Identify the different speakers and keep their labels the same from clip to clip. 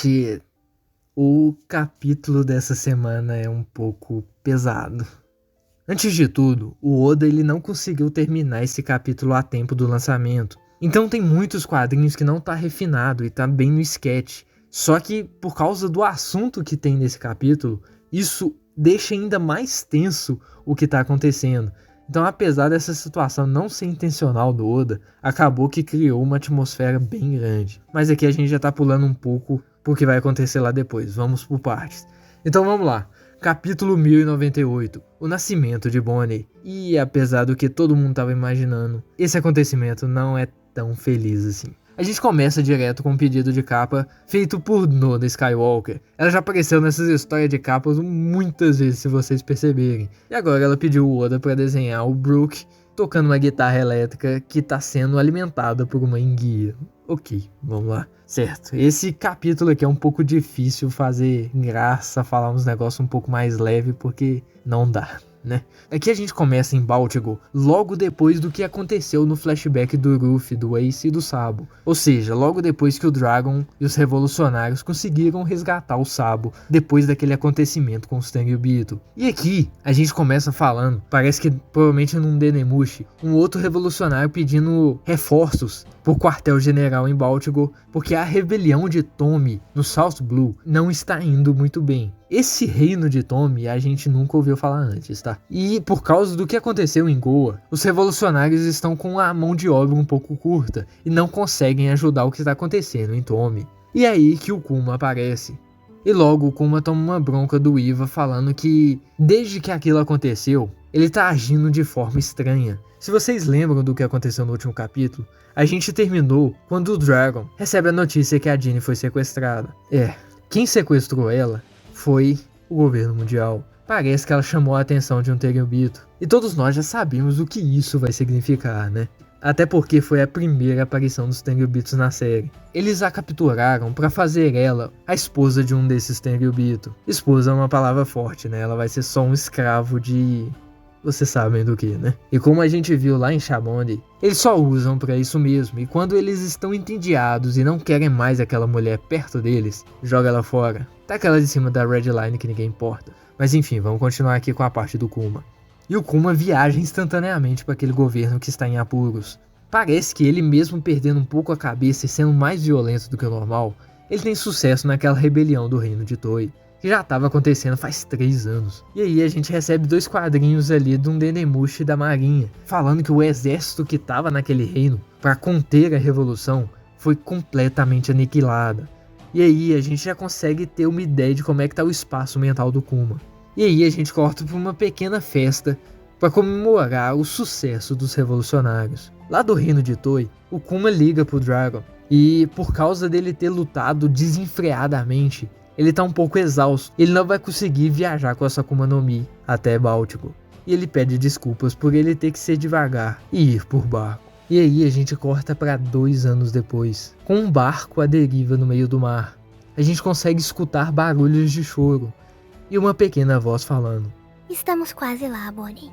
Speaker 1: Gente, o capítulo dessa semana é um pouco pesado. Antes de tudo, o Oda ele não conseguiu terminar esse capítulo a tempo do lançamento. Então tem muitos quadrinhos que não tá refinado e tá bem no sketch. Só que por causa do assunto que tem nesse capítulo, isso deixa ainda mais tenso o que tá acontecendo. Então, apesar dessa situação não ser intencional do Oda, acabou que criou uma atmosfera bem grande. Mas aqui a gente já tá pulando um pouco pro que vai acontecer lá depois. Vamos por partes. Então vamos lá. Capítulo 1098. O nascimento de Bonnie. E apesar do que todo mundo tava imaginando, esse acontecimento não é tão feliz assim. A gente começa direto com um pedido de capa feito por Noda Skywalker. Ela já apareceu nessas histórias de capas muitas vezes, se vocês perceberem. E agora ela pediu o Oda para desenhar o Brook tocando uma guitarra elétrica que está sendo alimentada por uma enguia. Ok, vamos lá. Certo, esse capítulo aqui é um pouco difícil fazer graça, falar uns negócios um pouco mais leve, porque não dá, né? Aqui a gente começa em Baltigo, logo depois do que aconteceu no flashback do Ruffy, do Ace e do Sabo. Ou seja, logo depois que o Dragon e os revolucionários conseguiram resgatar o Sabo, depois daquele acontecimento com os Tenryubito. E aqui, a gente começa falando, parece que provavelmente num Denemushi, um outro revolucionário pedindo reforços pro quartel-general em Baltigo, porque a rebelião de Tommy no South Blue não está indo muito bem. Esse reino de Tommy a gente nunca ouviu falar antes, tá? E por causa do que aconteceu em Goa, os revolucionários estão com a mão de obra um pouco curta e não conseguem ajudar o que está acontecendo em Tommy. E é aí que o Kuma aparece. E logo o Kuma toma uma bronca do Iva falando que desde que aquilo aconteceu, ele tá agindo de forma estranha. Se vocês lembram do que aconteceu no último capítulo, a gente terminou quando o Dragon recebe a notícia que a Jinny foi sequestrada. Quem sequestrou ela foi o governo mundial. Parece que ela chamou a atenção de um Tenryubito. E todos nós já sabemos o que isso vai significar, né? Até porque foi a primeira aparição dos Tenryubitos na série. Eles a capturaram para fazer ela a esposa de um desses Tenryubito. Esposa é uma palavra forte, né? Ela vai ser só um escravo de... vocês sabem do que, né? E como a gente viu lá em Shabondi, eles só usam pra isso mesmo. E quando eles estão entediados e não querem mais aquela mulher perto deles, joga ela fora. Taca ela de cima da Red Line que ninguém importa. Mas enfim, vamos continuar aqui com a parte do Kuma. E o Kuma viaja instantaneamente para aquele governo que está em apuros. Parece que ele mesmo perdendo um pouco a cabeça e sendo mais violento do que o normal, ele tem sucesso naquela rebelião do reino de Toei, que já estava acontecendo faz 3 anos. E aí a gente recebe 2 quadrinhos ali de um Denemushi da marinha, falando que o exército que estava naquele reino para conter a revolução foi completamente aniquilada. E aí a gente já consegue ter uma ideia de como é que tá o espaço mental do Kuma. E aí a gente corta para uma pequena festa para comemorar o sucesso dos revolucionários. Lá do reino de Toei, o Kuma liga pro Dragon e por causa dele ter lutado desenfreadamente, ele tá um pouco exausto. Ele não vai conseguir viajar com essa Akuma no Mi até Baltigo. E ele pede desculpas por ele ter que ser devagar e ir por barco. E aí a gente corta para 2 anos depois, com um barco à deriva no meio do mar. A gente consegue escutar barulhos de choro e uma pequena voz falando:
Speaker 2: Estamos quase lá, Bonnie.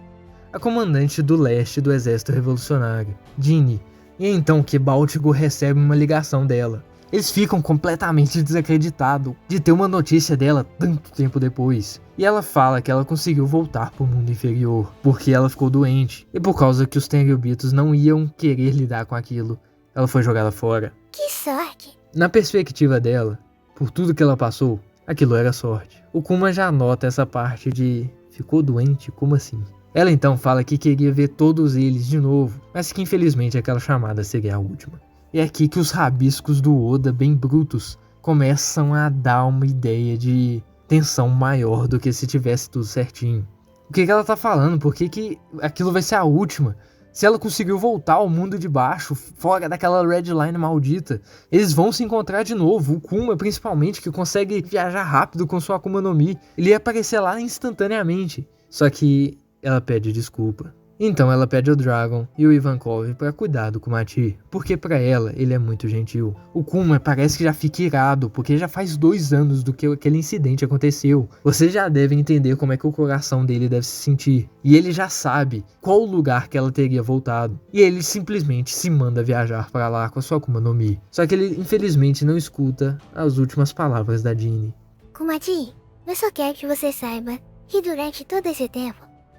Speaker 1: A comandante do leste do exército revolucionário, Jinny. E é então que Baltigo recebe uma ligação dela. Eles ficam completamente desacreditados de ter uma notícia dela tanto tempo depois. E ela fala que ela conseguiu voltar para o mundo inferior, porque ela ficou doente. E por causa que os Tenryubitos não iam querer lidar com aquilo, ela foi jogada fora.
Speaker 2: Que sorte!
Speaker 1: Na perspectiva dela, por tudo que ela passou, aquilo era sorte. O Kuma já nota essa parte de... ficou doente? Como assim? Ela então fala que queria ver todos eles de novo, mas que infelizmente aquela chamada seria a última. É aqui que os rabiscos do Oda, bem brutos, começam a dar uma ideia de tensão maior do que se tivesse tudo certinho. O que ela tá falando? Por que aquilo vai ser a última? Se ela conseguiu voltar ao mundo de baixo, fora daquela Red Line maldita, eles vão se encontrar de novo. O Kuma, principalmente, que consegue viajar rápido com sua Akuma no Mi, ele ia aparecer lá instantaneamente. Só que ela pede desculpa. Então ela pede ao Dragon e o Ivankov pra cuidar do Kumati, porque pra ela ele é muito gentil. O Kuma parece que já fica irado, porque já faz 2 anos do que aquele incidente aconteceu. Vocês já devem entender como é que o coração dele deve se sentir. E ele já sabe qual lugar que ela teria voltado. E ele simplesmente se manda viajar pra lá com a sua Akuma no Mi. Só que ele infelizmente não escuta as últimas palavras da Jinny.
Speaker 2: Kumati, eu só quero que você saiba que durante todo esse tempo,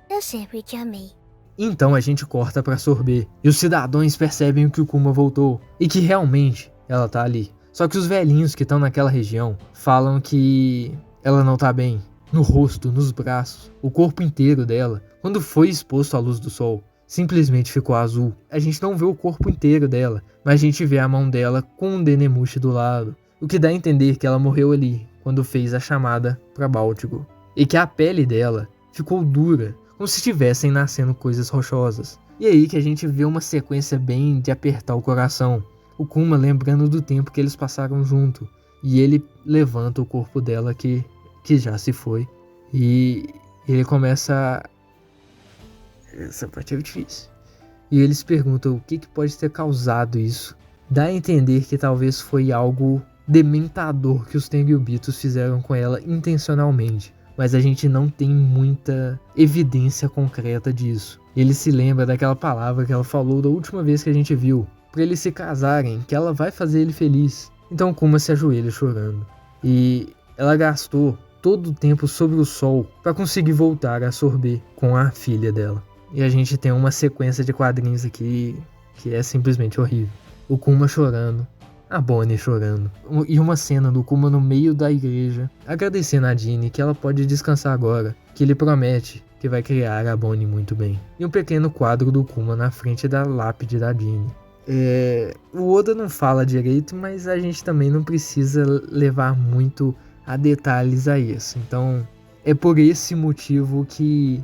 Speaker 2: eu sempre te amei.
Speaker 1: Então a gente corta pra Sorbet, e os cidadãos percebem que o Kuma voltou, e que realmente ela tá ali. Só que os velhinhos que estão naquela região falam que ela não tá bem. No rosto, nos braços, o corpo inteiro dela, quando foi exposto à luz do sol, simplesmente ficou azul. A gente não vê o corpo inteiro dela, mas a gente vê a mão dela com um Denemushi do lado, o que dá a entender que ela morreu ali, quando fez a chamada pra Báltico. E que a pele dela ficou dura, como se estivessem nascendo coisas rochosas. E aí que a gente vê uma sequência bem de apertar o coração. O Kuma lembrando do tempo que eles passaram junto. E ele levanta o corpo dela que já se foi. E ele começa... Essa parte é difícil. E eles perguntam o que pode ter causado isso. Dá a entender que talvez foi algo dementador que os Tenryubitos fizeram com ela intencionalmente. Mas a gente não tem muita evidência concreta disso. Ele se lembra daquela palavra que ela falou da última vez que a gente viu, para eles se casarem, que ela vai fazer ele feliz. Então Kuma se ajoelha chorando. E ela gastou todo o tempo sobre o sol para conseguir voltar a Sorbet com a filha dela. E a gente tem uma sequência de quadrinhos aqui que é simplesmente horrível. O Kuma chorando, a Bonnie chorando, e uma cena do Kuma no meio da igreja, agradecendo a Jinny que ela pode descansar agora, que ele promete que vai criar a Bonnie muito bem. E um pequeno quadro do Kuma na frente da lápide da Jinny. O Oda não fala direito, mas a gente também não precisa levar muito a detalhes a isso. Então é por esse motivo que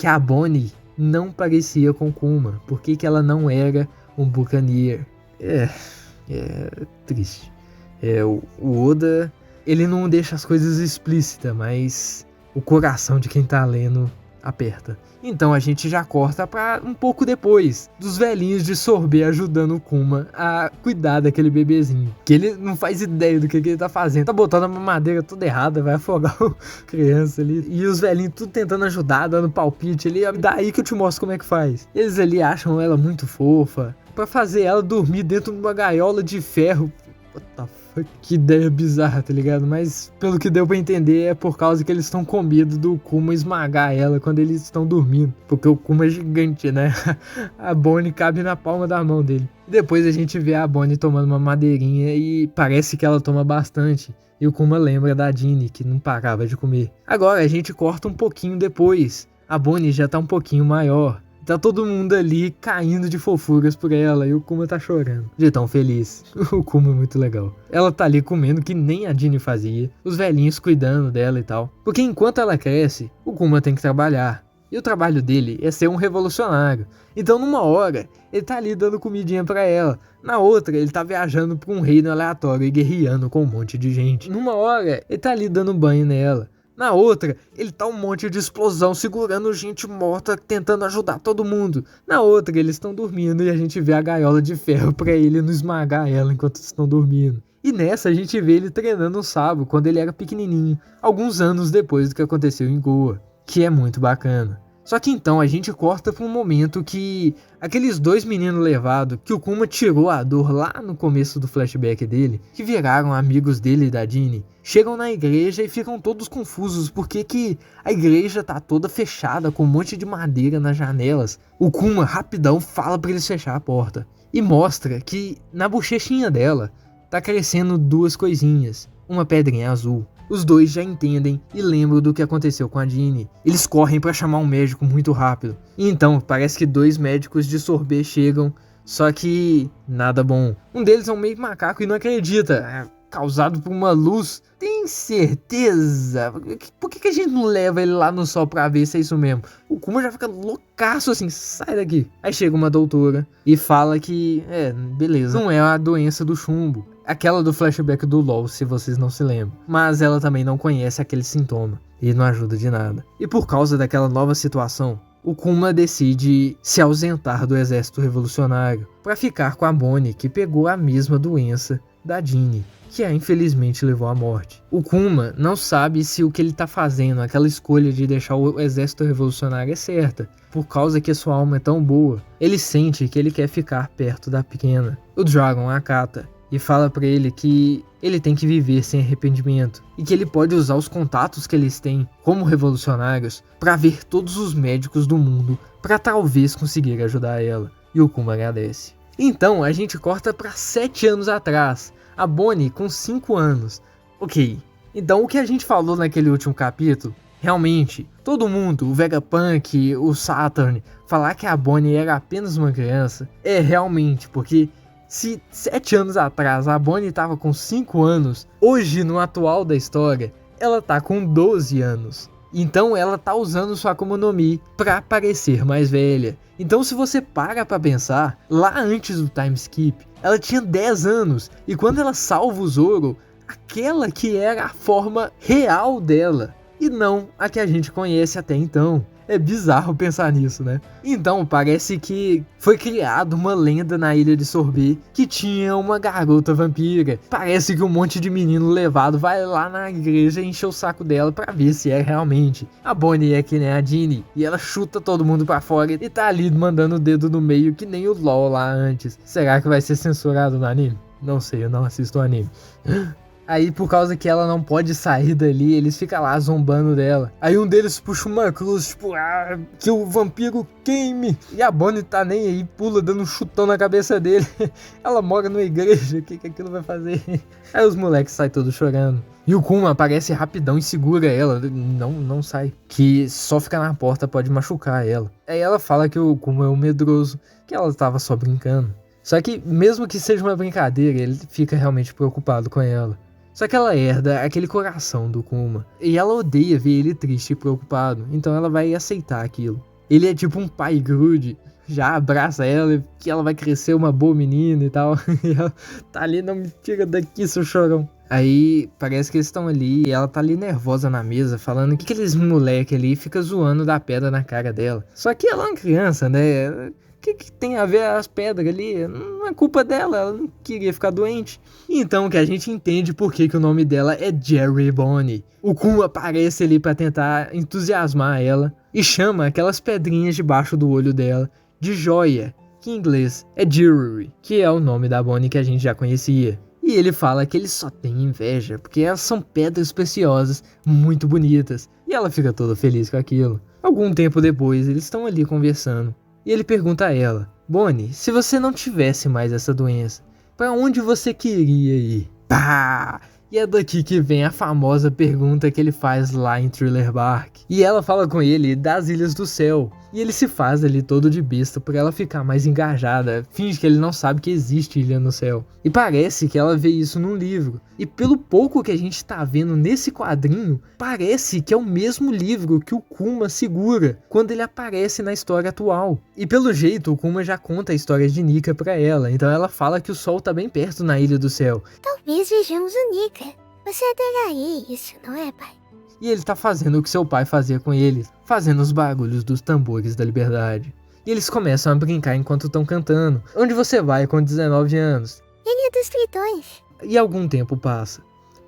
Speaker 1: a Bonnie não parecia com Kuma. Por que ela não era um Buccaneer? É triste. O Oda, ele não deixa as coisas explícitas, mas o coração de quem tá lendo aperta. Então a gente já corta pra um pouco depois dos velhinhos de Sorbet ajudando o Kuma a cuidar daquele bebezinho. Que ele não faz ideia do que ele tá fazendo. Tá botando a mamadeira toda errada, vai afogar a criança ali. E os velhinhos tudo tentando ajudar, dando palpite ali. Daí que eu te mostro como é que faz. Eles ali acham ela muito fofa, pra fazer ela dormir dentro de uma gaiola de ferro. What the fuck? Que ideia bizarra, tá ligado? Mas pelo que deu pra entender é por causa que eles estão com medo do Kuma esmagar ela quando eles estão dormindo. Porque o Kuma é gigante, né? A Bonnie cabe na palma da mão dele. E depois a gente vê a Bonnie tomando uma madeirinha e parece que ela toma bastante. E o Kuma lembra da Jinny, que não parava de comer. Agora a gente corta um pouquinho depois. A Bonnie já tá um pouquinho maior. Tá todo mundo ali caindo de fofuras por ela e o Kuma tá chorando de tão feliz. O Kuma é muito legal. Ela tá ali comendo que nem a Jinny fazia, os velhinhos cuidando dela e tal. Porque enquanto ela cresce, o Kuma tem que trabalhar. E o trabalho dele é ser um revolucionário. Então numa hora, ele tá ali dando comidinha pra ela. Na outra, ele tá viajando pra um reino aleatório e guerreando com um monte de gente. Numa hora, ele tá ali dando banho nela. Na outra, ele tá um monte de explosão segurando gente morta, tentando ajudar todo mundo. Na outra, eles estão dormindo e a gente vê a gaiola de ferro pra ele não esmagar ela enquanto estão dormindo. E nessa a gente vê ele treinando o Sabo quando ele era pequenininho, alguns anos depois do que aconteceu em Goa, que é muito bacana. Só que então a gente corta pra um momento que aqueles 2 meninos levados, que o Kuma tirou a dor lá no começo do flashback dele, que viraram amigos dele e da Jinny, chegam na igreja e ficam todos confusos porque que a igreja tá toda fechada com um monte de madeira nas janelas. O Kuma rapidão fala pra eles fechar a porta e mostra que na bochechinha dela tá crescendo 2 coisinhas, uma pedrinha azul. Os dois já entendem e lembram do que aconteceu com a Jinny. Eles correm pra chamar um médico muito rápido. E então, parece que 2 médicos de Sorbet chegam, só que nada bom. Um deles é um meio macaco e não acredita. É causado por uma luz. Tem certeza? Por que a gente não leva ele lá no sol pra ver se é isso mesmo? O Kuma já fica loucaço assim, sai daqui. Aí chega uma doutora e fala que, beleza, não é a doença do chumbo. Aquela do flashback do LOL, se vocês não se lembram. Mas ela também não conhece aquele sintoma. E não ajuda de nada. E por causa daquela nova situação, o Kuma decide se ausentar do exército revolucionário para ficar com a Bonnie, que pegou a mesma doença da Jeannie, que a infelizmente levou à morte. O Kuma não sabe se o que ele tá fazendo, aquela escolha de deixar o exército revolucionário, é certa, por causa que a sua alma é tão boa. Ele sente que ele quer ficar perto da pequena. O Dragon acata e fala pra ele que ele tem que viver sem arrependimento e que ele pode usar os contatos que eles têm como revolucionários para ver todos os médicos do mundo para talvez conseguir ajudar ela. E o Kuma agradece. Então a gente corta para 7 anos atrás, a Bonnie com 5 anos. Ok, então o que a gente falou naquele último capítulo, realmente, todo mundo, o Vegapunk, o Saturn, falar que a Bonnie era apenas uma criança, é realmente, porque se 7 anos atrás a Bonnie tava com 5 anos, hoje no atual da história, ela tá com 12 anos. Então ela tá usando sua Akuma no Mi pra parecer mais velha. Então se você para pra pensar, lá antes do time skip, ela tinha 10 anos. E quando ela salva o Zoro, aquela que era a forma real dela, e não a que a gente conhece até então. É bizarro pensar nisso, né? Então parece que foi criada uma lenda na ilha de Sorbet que tinha uma garota vampira. Parece que um monte de menino levado vai lá na igreja e encher o saco dela pra ver se é realmente. A Bonnie é que nem a Jeannie e ela chuta todo mundo pra fora e tá ali mandando o dedo no meio que nem o LOL lá antes. Será que vai ser censurado no anime? Não sei, eu não assisto o anime. Aí, por causa que ela não pode sair dali, eles ficam lá zombando dela. Aí um deles puxa uma cruz, tipo, que o vampiro queime. E a Bonnie tá nem aí, pula dando um chutão na cabeça dele. Ela mora numa igreja, o que aquilo vai fazer? Aí os moleques saem todos chorando. E o Kuma aparece rapidão e segura ela. Não sai. Que só ficar na porta pode machucar ela. Aí ela fala que o Kuma é um medroso, que ela tava só brincando. Só que, mesmo que seja uma brincadeira, ele fica realmente preocupado com ela. Só que ela herda aquele coração do Kuma. E ela odeia ver ele triste e preocupado. Então ela vai aceitar aquilo. Ele é tipo um pai grude. Já abraça ela, que ela vai crescer uma boa menina e tal. E ela tá ali, não me tira daqui, seu chorão. Aí parece que eles estão ali e ela tá ali nervosa na mesa, falando que aqueles moleque ali fica zoando da pedra na cara dela. Só que ela é uma criança, né? O que tem a ver as pedras ali? Não é culpa dela, ela não queria ficar doente. Então que a gente entende por que o nome dela é Jerry Bonnie. O Kuma aparece ali pra tentar entusiasmar ela e chama aquelas pedrinhas debaixo do olho dela de joia, que em inglês é jewelry, que é o nome da Bonnie que a gente já conhecia. E ele fala que ele só tem inveja, porque elas são pedras preciosas, muito bonitas. E ela fica toda feliz com aquilo. Algum tempo depois, eles estão ali conversando. E ele pergunta a ela: Bonnie, se você não tivesse mais essa doença, pra onde você queria ir? Pá! E é daqui que vem a famosa pergunta que ele faz lá em Thriller Bark. E ela fala com ele das Ilhas do Céu. E ele se faz ali todo de besta pra ela ficar mais engajada. Finge que ele não sabe que existe ilha no céu. E parece que ela vê isso num livro. E pelo pouco que a gente tá vendo nesse quadrinho, parece que é o mesmo livro que o Kuma segura quando ele aparece na história atual. E pelo jeito o Kuma já conta a história de Nika pra ela. Então ela fala que o sol tá bem perto na Ilha do Céu.
Speaker 2: Talvez vejamos o Nika. Você adoraria isso, não é, pai?
Speaker 1: E ele tá fazendo o que seu pai fazia com eles, fazendo os barulhos dos tambores da liberdade. E eles começam a brincar enquanto estão cantando. Onde você vai com 19 anos?
Speaker 2: Ilha dos Tritões.
Speaker 1: E algum tempo passa.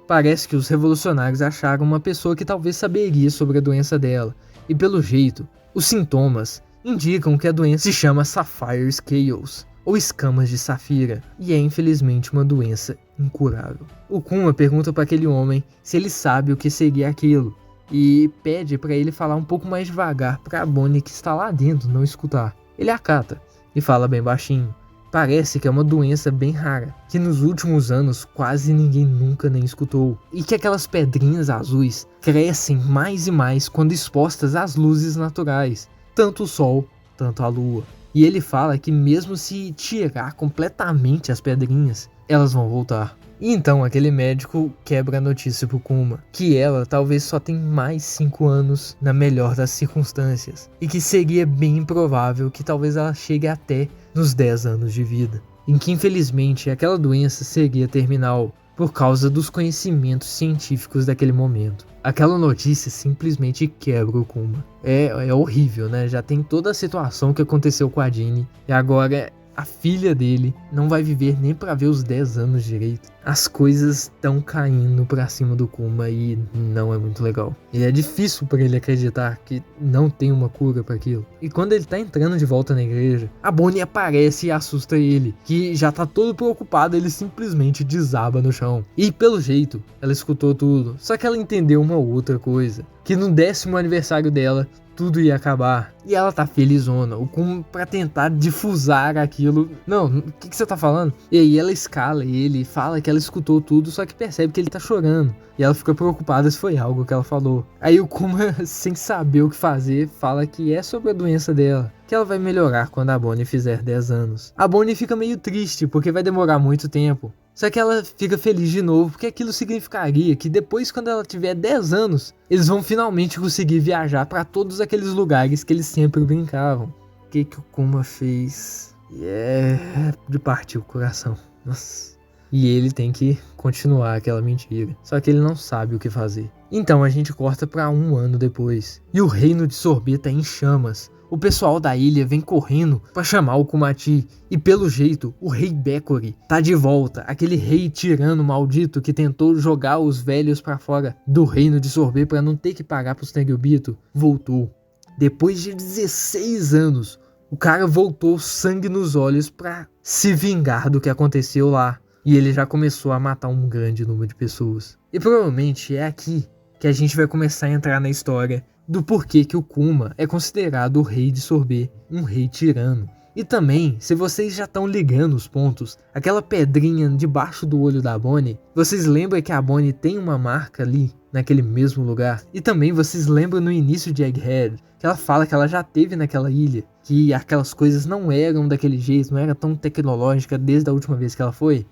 Speaker 1: Parece que os revolucionários acharam uma pessoa que talvez saberia sobre a doença dela. E pelo jeito, os sintomas indicam que a doença se chama Sapphire Scales, ou escamas de safira, e é infelizmente uma doença incurável. O Kuma pergunta para aquele homem se ele sabe o que seria aquilo, e pede para ele falar um pouco mais devagar para a Bonnie que está lá dentro não escutar. Ele acata e fala bem baixinho. Parece que é uma doença bem rara, que nos últimos anos quase ninguém nunca nem escutou, e que aquelas pedrinhas azuis crescem mais e mais quando expostas às luzes naturais, tanto o sol, tanto a lua. E ele fala que mesmo se tirar completamente as pedrinhas, elas vão voltar. E então aquele médico quebra a notícia pro Kuma, que ela talvez só tem mais 5 anos na melhor das circunstâncias, e que seria bem improvável que talvez ela chegue até nos 10 anos de vida, em que infelizmente aquela doença seria terminal, por causa dos conhecimentos científicos daquele momento. Aquela notícia simplesmente quebra o Kuma. É horrível, né? Já tem toda a situação que aconteceu com a Jinny e agora a filha dele não vai viver nem pra ver os 10 anos direito. As coisas estão caindo pra cima do Kuma e não é muito legal. E é difícil pra ele acreditar que não tem uma cura pra aquilo. E quando ele tá entrando de volta na igreja, a Bonnie aparece e assusta ele, que já tá todo preocupado, ele simplesmente desaba no chão. E pelo jeito, ela escutou tudo, só que ela entendeu uma outra coisa, que no 10º aniversário dela, tudo ia acabar. E ela tá felizona. O Kuma, pra tentar difusar aquilo. Não, o que você tá falando? E aí ela escala ele, fala que ela escutou tudo, só que percebe que ele tá chorando. E ela fica preocupada se foi algo que ela falou. Aí o Kuma, sem saber o que fazer, fala que é sobre a doença dela, que ela vai melhorar quando a Bonnie fizer 10 anos. A Bonnie fica meio triste, porque vai demorar muito tempo. Só que ela fica feliz de novo, porque aquilo significaria que depois, quando ela tiver 10 anos, eles vão finalmente conseguir viajar para todos aqueles lugares que eles sempre brincavam. O que o Kuma fez? É de partir o coração. Nossa. E ele tem que continuar aquela mentira. Só que ele não sabe o que fazer. Então a gente corta para 1 ano depois. E o reino de Sorbet tá em chamas. O pessoal da ilha vem correndo pra chamar o Kumaty. E pelo jeito, o rei Bekori tá de volta. Aquele rei tirano maldito que tentou jogar os velhos pra fora do reino de Sorbet pra não ter que pagar pros Tenryubito, voltou. Depois de 16 anos, o cara voltou sangue nos olhos pra se vingar do que aconteceu lá. E ele já começou a matar um grande número de pessoas. E provavelmente é aqui que a gente vai começar a entrar na história do porquê que o Kuma é considerado o rei de Sorbet, um rei tirano. E também, se vocês já estão ligando os pontos, aquela pedrinha debaixo do olho da Bonnie, vocês lembram que a Bonnie tem uma marca ali, naquele mesmo lugar? E também vocês lembram no início de Egghead, que ela fala que ela já teve naquela ilha, que aquelas coisas não eram daquele jeito, não era tão tecnológica desde a última vez que ela foi?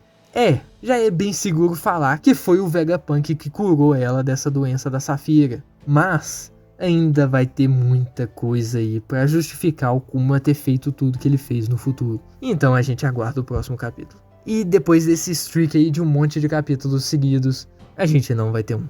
Speaker 1: Já é bem seguro falar que foi o Vegapunk que curou ela dessa doença da Safira. Mas ainda vai ter muita coisa aí pra justificar o Kuma ter feito tudo que ele fez no futuro. Então a gente aguarda o próximo capítulo. E depois desse streak aí de um monte de capítulos seguidos, a gente não vai ter um.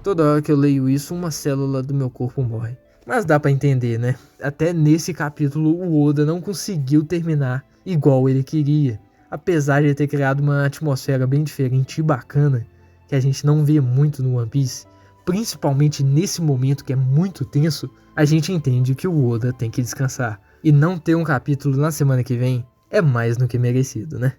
Speaker 1: Toda hora que eu leio isso, uma célula do meu corpo morre. Mas dá pra entender, né? Até nesse capítulo o Oda não conseguiu terminar igual ele queria. Apesar de ter criado uma atmosfera bem diferente e bacana, que a gente não vê muito no One Piece, principalmente nesse momento que é muito tenso, a gente entende que o Oda tem que descansar. E não ter um capítulo na semana que vem é mais do que merecido, né?